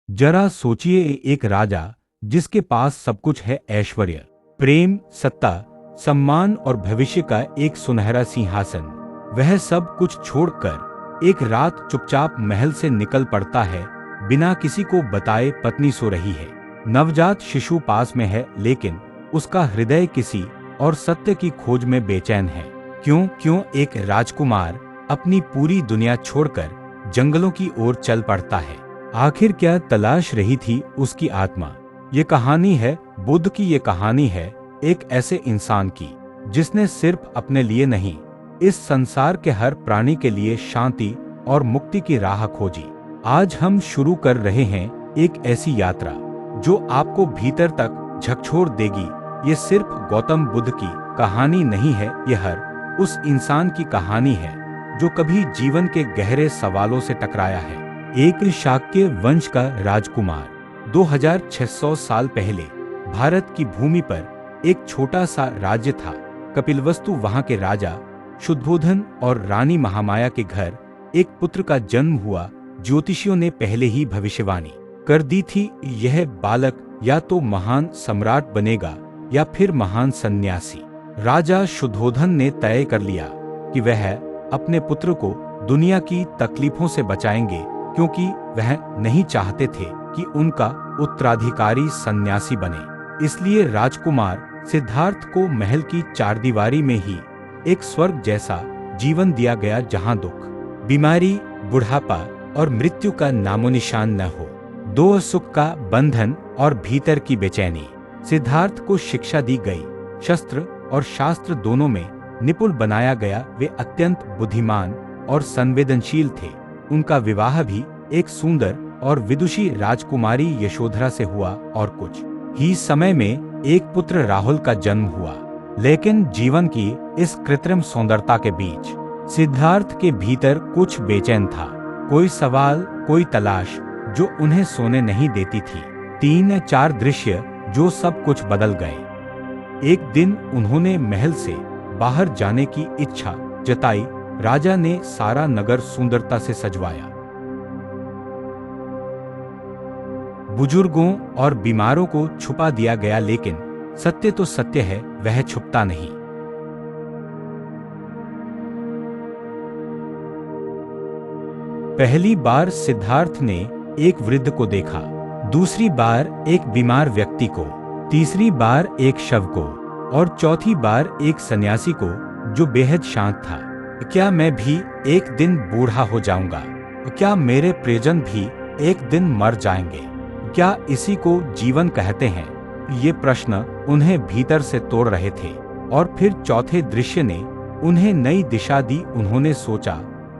जरा सोचिए, एक राजा जिसके पास सब कुछ है, ऐश्वर्य, प्रेम, सत्ता, सम्मान और भविष्य का एक सुनहरा सिंहासन, वह सब कुछ छोड़कर एक रात चुपचाप महल से निकल पड़ता है, बिना किसी को बताए पत्नी सो रही है, नवजात शिशु पास में है, लेकिन उसका हृदय किसी और सत्य की खोज में बेचैन है। क्यों क्यों एक राजकुमार अपनी पूरी दुनिया छोड़कर जंगलों की ओर चल पड़ता है? आखिर क्या तलाश रही थी उसकी आत्मा? ये कहानी है बुद्ध की, ये कहानी है एक ऐसे इंसान की जिसने सिर्फ अपने लिए नहीं, इस संसार के हर प्राणी के लिए शांति और मुक्ति की राह खोजी। आज हम शुरू कर रहे हैं एक ऐसी यात्रा जो आपको भीतर तक झकझोर देगी। ये सिर्फ गौतम बुद्ध की कहानी नहीं है, ये हर उस इंसान की कहानी है जो कभी जीवन के गहरे सवालों से टकराया है। एक शाक्य वंश का राजकुमार 2600 साल पहले भारत की भूमि पर एक छोटा सा राज्य था, कपिलवस्तु। वहां के राजा शुद्धोधन और रानी महामाया के घर एक पुत्र का जन्म हुआ। ज्योतिषियों ने पहले ही भविष्यवाणी कर दी थी, यह बालक या तो महान सम्राट बनेगा या फिर महान सन्यासी। राजा शुद्धोधन ने तय कर लिया कि वह अपने पुत्र को दुनिया की तकलीफों से बचाएंगे, क्योंकि वह नहीं चाहते थे कि उनका उत्तराधिकारी सन्यासी बने। इसलिए राजकुमार सिद्धार्थ को महल की चारदीवारी में ही एक स्वर्ग जैसा जीवन दिया गया, जहां दुख, बीमारी, बुढ़ापा और मृत्यु का नामोनिशान न हो, दो सुख का बंधन और भीतर की बेचैनी। सिद्धार्थ को शिक्षा दी गई, शस्त्र और शास्त्र दोनों में निपुण बनाया गया। वे अत्यंत बुद्धिमान और संवेदनशील थे। उनका विवाह भी एक सुंदर और विदुषी राजकुमारी यशोधरा से हुआ और कुछ ही समय में एक पुत्र राहुल का जन्म हुआ। लेकिन जीवन की इस कृत्रिम सुंदरता के बीच सिद्धार्थ के भीतर कुछ बेचैन था, कोई सवाल, कोई तलाश जो उन्हें सोने नहीं देती थी। 3-4 दृश्य जो सब कुछ बदल गए। एक दिन उन्होंने महल से बाहर जाने की इच्छा जताई। राजा ने सारा नगर सुंदरता से सजवाया, बुजुर्गों और बीमारों को छुपा दिया गया, लेकिन सत्य तो सत्य है, वह छुपता नहीं। पहली बार सिद्धार्थ ने एक वृद्ध को देखा, दूसरी बार एक बीमार व्यक्ति को, तीसरी बार एक शव को और चौथी बार एक सन्यासी को जो बेहद शांत था। क्या मैं भी एक दिन बूढ़ा हो जाऊंगा? क्या मेरे प्रियजन भी एक दिन मर जाएंगे? क्या इसी को जीवन कहते हैं? ये प्रश्न उन्हें भीतर से तोड़ रहे थे। और फिर चौथे दृश्य ने उन्हें नई दिशा दी। उन्होंने सोचा,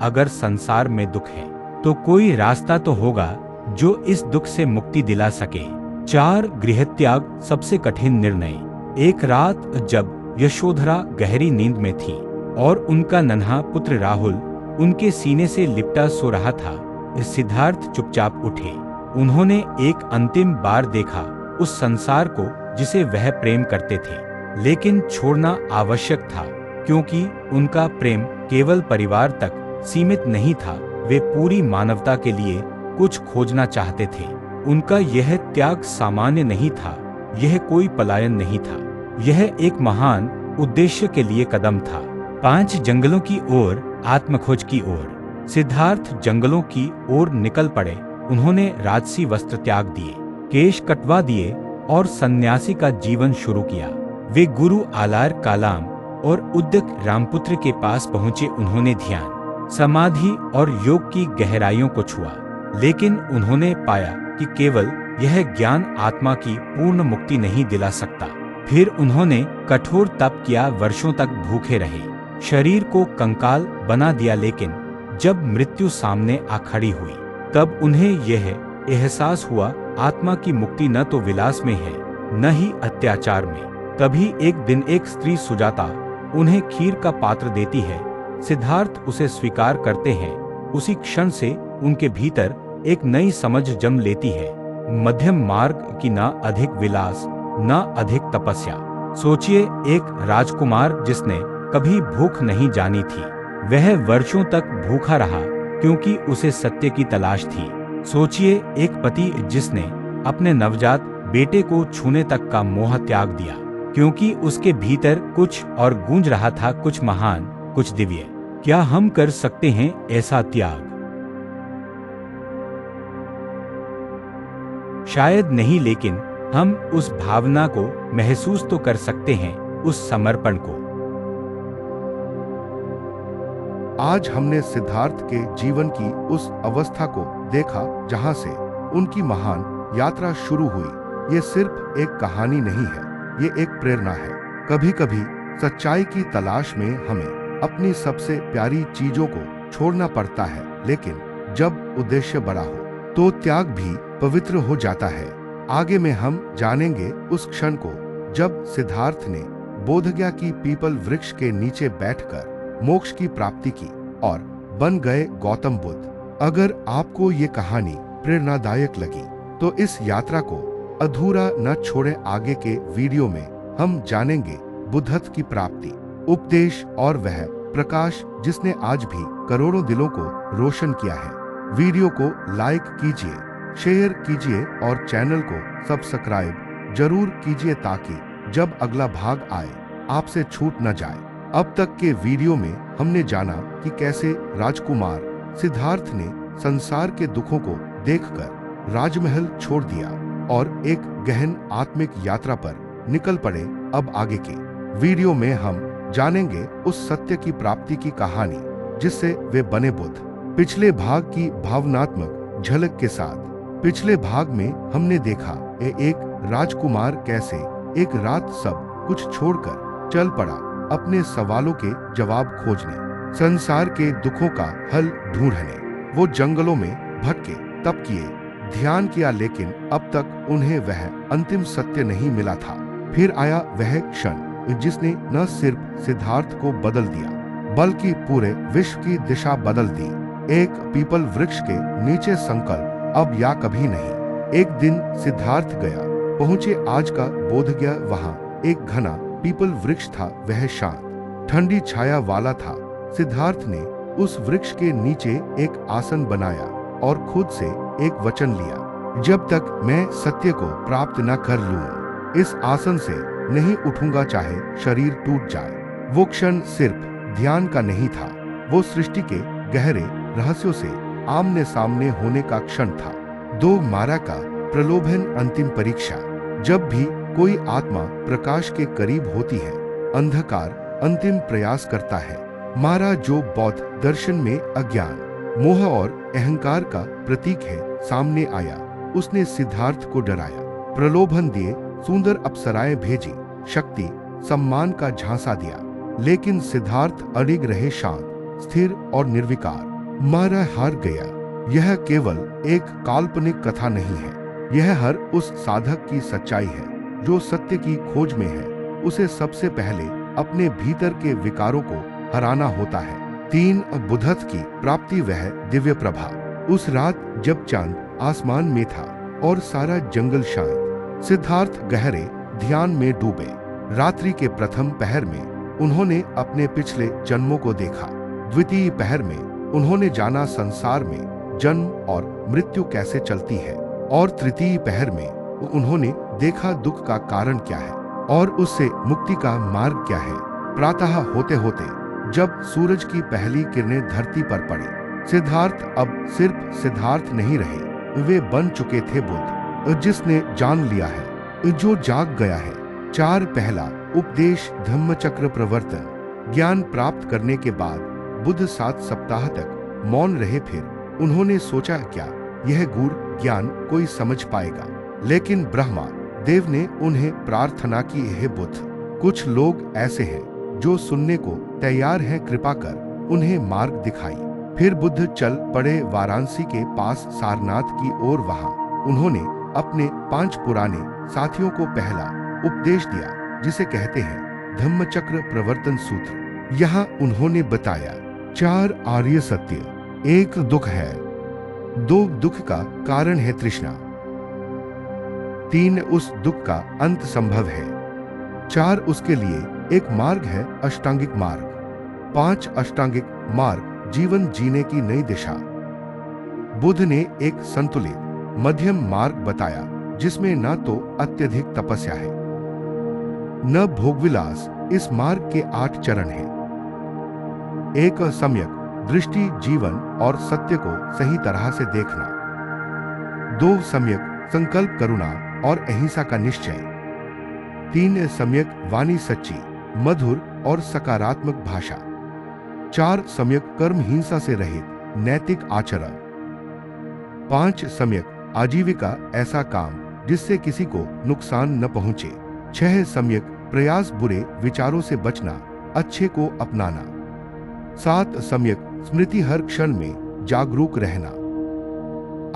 अगर संसार में दुख है तो कोई रास्ता तो होगा जो इस दुख से मुक्ति दिला सके। 4 गृहत्याग, सबसे कठिन निर्णय। एक रात जब यशोधरा गहरी नींद में थी और उनका नन्हा पुत्र राहुल उनके सीने से लिपटा सो रहा था, सिद्धार्थ चुपचाप उठे। उन्होंने एक अंतिम बार देखा उस संसार को जिसे वह प्रेम करते थे, लेकिन छोड़ना आवश्यक था, क्योंकि उनका प्रेम केवल परिवार तक सीमित नहीं था। वे पूरी मानवता के लिए कुछ खोजना चाहते थे। उनका यह त्याग सामान्य नहीं था, यह कोई पलायन नहीं था, यह एक महान उद्देश्य के लिए कदम था। 5 जंगलों की ओर, आत्मखोज की ओर। सिद्धार्थ जंगलों की ओर निकल पड़े। उन्होंने राजसी वस्त्र त्याग दिए, केश कटवा दिए और सन्यासी का जीवन शुरू किया। वे गुरु आलार कालाम और उद्यक रामपुत्र के पास पहुंचे। उन्होंने ध्यान, समाधि और योग की गहराइयों को छुआ, लेकिन उन्होंने पाया कि केवल यह ज्ञान आत्मा की पूर्ण मुक्ति नहीं दिला सकता। फिर उन्होंने कठोर तप किया, वर्षों तक भूखे रहे, शरीर को कंकाल बना दिया, लेकिन जब मृत्यु सामने आ खड़ी हुई तब उन्हें यह एहसास हुआ, आत्मा की मुक्ति न तो विलास में है, न ही अत्याचार में। तभी एक दिन एक स्त्री सुजाता उन्हें खीर का पात्र देती है। सिद्धार्थ उसे स्वीकार करते हैं। उसी क्षण से उनके भीतर एक नई समझ जन्म लेती है, मध्यम मार्ग की, ना अधिक विलास, ना अधिक तपस्या। सोचिए, एक राजकुमार जिसने कभी भूख नहीं जानी थी, वह वर्षों तक भूखा रहा क्योंकि उसे सत्य की तलाश थी। सोचिए, एक पति जिसने अपने नवजात बेटे को छूने तक का मोह त्याग दिया, क्योंकि उसके भीतर कुछ और गूंज रहा था, कुछ महान, कुछ दिव्य। क्या हम कर सकते हैं ऐसा त्याग? शायद नहीं, लेकिन हम उस भावना को महसूस तो कर सकते हैं, उस समर्पण को। आज हमने सिद्धार्थ के जीवन की उस अवस्था को देखा जहां से उनकी महान यात्रा शुरू हुई। ये सिर्फ एक कहानी नहीं है, ये एक प्रेरणा है। कभी कभी सच्चाई की तलाश में हमें अपनी सबसे प्यारी चीजों को छोड़ना पड़ता है, लेकिन जब उद्देश्य बड़ा हो तो त्याग भी पवित्र हो जाता है। आगे में हम जानेंगे उस क्षण को जब सिद्धार्थ ने बोधगया की पीपल वृक्ष के नीचे बैठकर मोक्ष की प्राप्ति की और बन गए गौतम बुद्ध। अगर आपको ये कहानी प्रेरणादायक लगी तो इस यात्रा को अधूरा न छोड़ें। आगे के वीडियो में हम जानेंगे बुद्धत्व की प्राप्ति, उपदेश और वह प्रकाश जिसने आज भी करोड़ों दिलों को रोशन किया है। वीडियो को लाइक कीजिए, शेयर कीजिए और चैनल को सब्सक्राइब जरूर कीजिए ताकि जब अगला भाग आए आपसे छूट न जाए। अब तक के वीडियो में हमने जाना कि कैसे राजकुमार सिद्धार्थ ने संसार के दुखों को देखकर राजमहल छोड़ दिया और एक गहन आत्मिक यात्रा पर निकल पड़े। अब आगे के वीडियो में हम जानेंगे उस सत्य की प्राप्ति की कहानी जिससे वे बने बुद्ध। पिछले भाग की भावनात्मक झलक के साथ पिछले भाग में हमने देखा एक राजकुमार कैसे एक रात सब कुछ छोड़कर चल पड़ा अपने सवालों के जवाब खोजने, संसार के दुखों का हल ढूंढने। वो जंगलों में भटके, तप किए, ध्यान किया, लेकिन अब तक उन्हें वह अंतिम सत्य नहीं मिला था। फिर आया वह क्षण जिसने न सिर्फ सिद्धार्थ को बदल दिया बल्कि पूरे विश्व की दिशा बदल दी। एक पीपल वृक्ष के नीचे संकल्प, अब या कभी नहीं। एक दिन सिद्धार्थ गया, पहुंचे आज का बोधगया। वहां एक घना पीपल वृक्ष था, वह शांत ठंडी छाया वाला था। सिद्धार्थ ने उस वृक्ष के नीचे एक आसन बनाया और खुद से एक वचन लिया, जब तक मैं सत्य को प्राप्त न कर लूं, इस आसन से नहीं उठूंगा चाहे शरीर टूट जाए। वो क्षण सिर्फ ध्यान का नहीं था, वो सृष्टि के गहरे रहस्यों से आमने सामने होने का क्षण था। दो मारा का प्रलोभन, अंतिम परीक्षा। जब भी कोई आत्मा प्रकाश के करीब होती है, अंधकार अंतिम प्रयास करता है। मारा जो बौद्ध दर्शन में अज्ञान, मोह और अहंकार का प्रतीक है, सामने आया। उसने सिद्धार्थ को डराया, प्रलोभन दिए, सुंदर अप्सराएं भेजी, शक्ति सम्मान का झांसा दिया, लेकिन सिद्धार्थ अडिग रहे, शांत, स्थिर और निर्विकार। मारा हार गया। यह केवल एक काल्पनिक कथा नहीं है, यह हर उस साधक की सच्चाई है जो सत्य की खोज में है। उसे सबसे पहले अपने भीतर के विकारों को हराना होता है। 3 बुद्धत्व की प्राप्ति, वह दिव्य प्रभा। उस रात जब चांद आसमान में था और सारा जंगल शांत, सिद्धार्थ गहरे ध्यान में डूबे। रात्रि के प्रथम पहर में उन्होंने अपने पिछले जन्मों को देखा। द्वितीय पहर में उन्होंने जाना संसार में जन्म और मृत्यु कैसे चलती है, और तृतीय पहर में उन्होंने देखा दुख का कारण क्या है और उससे मुक्ति का मार्ग क्या है। प्रातः होते होते जब सूरज की पहली किरणें धरती पर पड़ी, सिद्धार्थ अब सिर्फ सिद्धार्थ नहीं रहे, वे बन चुके थे बुद्ध, जिसने जान लिया है, जो जाग गया है। 4 पहला उपदेश, धम्मचक्र प्रवर्तन। ज्ञान प्राप्त करने के बाद बुद्ध 7 सप्ताह तक मौन रहे। फिर उन्होंने सोचा क्या यह गूढ़ ज्ञान कोई समझ पाएगा, लेकिन ब्रह्मा देव ने उन्हें प्रार्थना की, हे बुद्ध, कुछ लोग ऐसे हैं जो सुनने को तैयार हैं, कृपा कर उन्हें मार्ग दिखाई। फिर बुद्ध चल पड़े वाराणसी के पास सारनाथ की ओर। वहां उन्होंने अपने 5 पुराने साथियों को पहला उपदेश दिया, जिसे कहते हैं धम्मचक्र प्रवर्तन सूत्र। यहाँ उन्होंने बताया 4 आर्य सत्य। 1 दुख है, 2 दुख का कारण है तृष्णा, 3 उस दुख का अंत संभव है, 4 उसके लिए एक मार्ग है, अष्टांगिक मार्ग, 5 अष्टांगिक मार्ग जीवन जीने की नई दिशा, बुद्ध ने एक संतुलित मध्यम मार्ग बताया जिसमें न तो अत्यधिक तपस्या है न भोगविलास। इस मार्ग के 8 चरण हैं। एक, सम्यक दृष्टि, जीवन और सत्य को सही तरह से देखना। 2, सम्यक संकल्प, करुणा और अहिंसा का निश्चय। 3, सम्यक वाणी, सच्ची, मधुर और सकारात्मक भाषा। 4, सम्यक कर्म, हिंसा से रहित नैतिक आचरण। 5, सम्यक आजीविका, ऐसा काम जिससे किसी को नुकसान न पहुंचे। 6, सम्यक प्रयास, बुरे विचारों से बचना, अच्छे को अपनाना। 7, सम्यक स्मृति, हर क्षण में जागरूक रहना।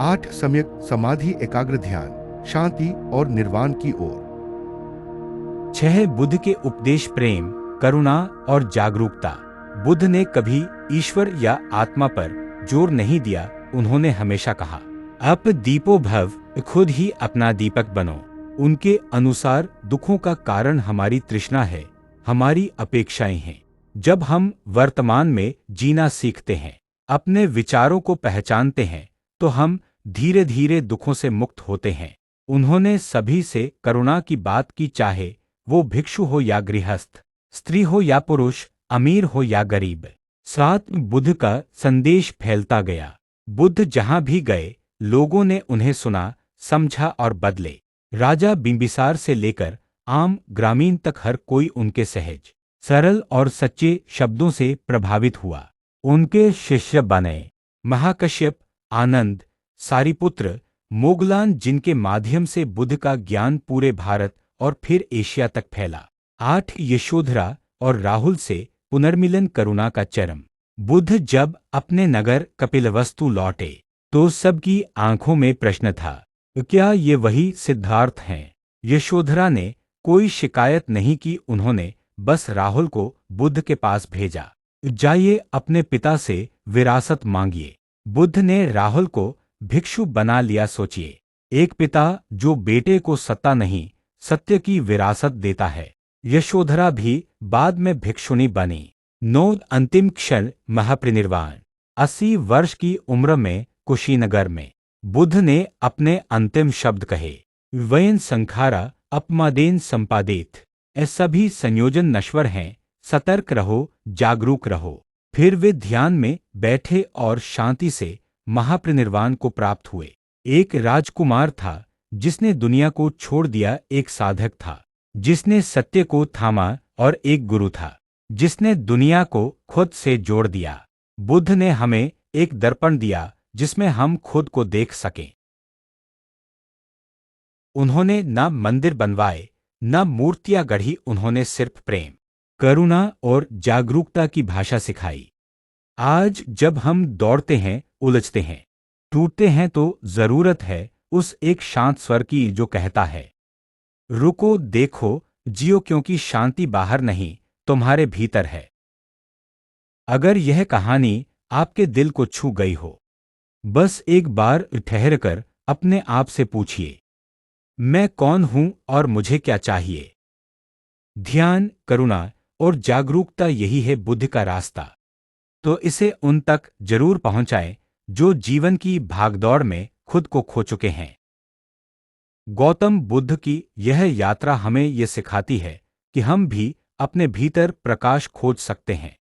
8, सम्यक समाधि, एकाग्र ध्यान, शांति और निर्वाण की ओर। 6, बुद्ध के उपदेश प्रेम, करुणा और जागरूकता। बुद्ध ने कभी ईश्वर या आत्मा पर जोर नहीं दिया। उन्होंने हमेशा कहा, अप दीपो भव, खुद ही अपना दीपक बनो। उनके अनुसार दुखों का कारण हमारी तृष्णा है, हमारी अपेक्षाएं हैं। जब हम वर्तमान में जीना सीखते हैं, अपने विचारों को पहचानते हैं, तो हम धीरे धीरे दुखों से मुक्त होते हैं। उन्होंने सभी से करुणा की बात की, चाहे वो भिक्षु हो या गृहस्थ, स्त्री हो या पुरुष, अमीर हो या गरीब। साथ बुद्ध का संदेश फैलता गया। बुद्ध जहां भी गए, लोगों ने उन्हें सुना, समझा और बदले। राजा बिंबिसार से लेकर आम ग्रामीण तक हर कोई उनके सहज, सरल और सच्चे शब्दों से प्रभावित हुआ। उनके शिष्य बने महाकश्यप, आनंद, सारिपुत्र, मोगलान, जिनके माध्यम से बुद्ध का ज्ञान पूरे भारत और फिर एशिया तक फैला। 8, यशोधरा और राहुल से पुनर्मिलन, करुणा का चरम। बुद्ध जब अपने नगर कपिलवस्तु लौटे तो सबकी आंखों में प्रश्न था, क्या ये वही सिद्धार्थ हैं? यशोधरा ने कोई शिकायत नहीं की। उन्होंने बस राहुल को बुद्ध के पास भेजा, जाइए अपने पिता से विरासत मांगिए। बुद्ध ने राहुल को भिक्षु बना लिया। सोचिए, एक पिता जो बेटे को सत्ता नहीं, सत्य की विरासत देता है। यशोधरा भी बाद में भिक्षुणी बनी। 9, अंतिम क्षण, महापरिनिर्वाण। 80 वर्ष की उम्र में कुशीनगर में बुद्ध ने अपने अंतिम शब्द कहे, वयन संखारा अपमादेन संपादित। ये सभी संयोजन नश्वर हैं, सतर्क रहो, जागरूक रहो। फिर वे ध्यान में बैठे और शांति से महापरिनिर्वाण को प्राप्त हुए। एक राजकुमार था जिसने दुनिया को छोड़ दिया, एक साधक था जिसने सत्य को थामा और एक गुरु था जिसने दुनिया को खुद से जोड़ दिया। बुद्ध ने हमें एक दर्पण दिया जिसमें हम खुद को देख सकें। उन्होंने न मंदिर बनवाए, न मूर्तियां गढ़ी, उन्होंने सिर्फ प्रेम, करुणा और जागरूकता की भाषा सिखाई। आज जब हम दौड़ते हैं, उलझते हैं, टूटते हैं, तो जरूरत है उस एक शांत स्वर की जो कहता है, रुको, देखो, जियो, क्योंकि शांति बाहर नहीं, तुम्हारे भीतर है। अगर यह कहानी आपके दिल को छू गई हो, बस एक बार ठहरकर अपने आप से पूछिए, मैं कौन हूं और मुझे क्या चाहिए? ध्यान, करुणा और जागरूकता, यही है बुद्ध का रास्ता। तो इसे उन तक जरूर पहुंचाएं जो जीवन की भागदौड़ में खुद को खो चुके हैं। गौतम बुद्ध की यह यात्रा हमें यह सिखाती है कि हम भी अपने भीतर प्रकाश खोज सकते हैं।